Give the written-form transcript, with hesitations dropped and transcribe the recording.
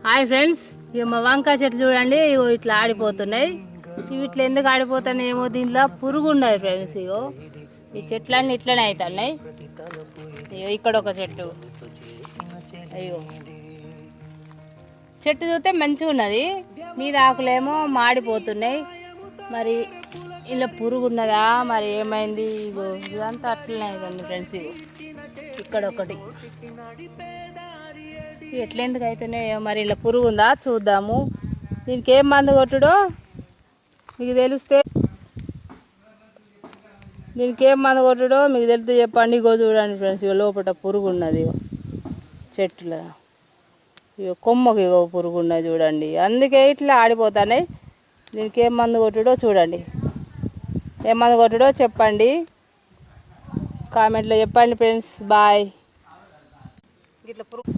Hi friends, ఇక మా వంకాయ చెట్లు చూడండి, ఇగో ఇట్లా ఆడిపోతున్నాయి. ఇవి ఇట్లా ఎందుకు ఆడిపోతున్నాయి ఏమో, దీంట్లో పురుగు ఉన్నది ఫ్రెండ్స్. ఇగో ఈ చెట్లన్నీ ఇట్లనే అవుతున్నాయి. ఇగో ఇక్కడ ఒక చెట్టు, అయ్యో చెట్టు చూస్తే మంచిగా ఉన్నది, మీద ఆకులేమో మాడిపోతున్నాయి. మరి ఇలా పురుగు ఉన్నదా మరి ఏమైంది? ఇగో ఇదంతా అట్లనే అవుతుంది ఫ్రెండ్స్. ఇగో ఇక్కడ ఒకటి, ఎట్లెందుకు అవుతున్నాయో మరి. ఇలా పురుగు ఉందా చూద్దాము. దీనికి ఏం మందు కొట్టుడో మీకు తెలిస్తే, మీకు తెలిస్తే చెప్పండి. ఇగో చూడండి ఫ్రెండ్స్, ఇగో లోపల పురుగు ఉన్నది. ఇగో చెట్టులో ఇగో కొమ్మకి ఇగో పురుగు ఉన్నది చూడండి. అందుకే ఇట్లా ఆడిపోతున్నాయి. దీనికి ఏం మందు కొట్టుడో చూడండి. ఏం మందు కొట్టుడో చెప్పండి, కామెంట్లో చెప్పండి ఫ్రెండ్స్. బాయ్. ఇట్లా పురుగు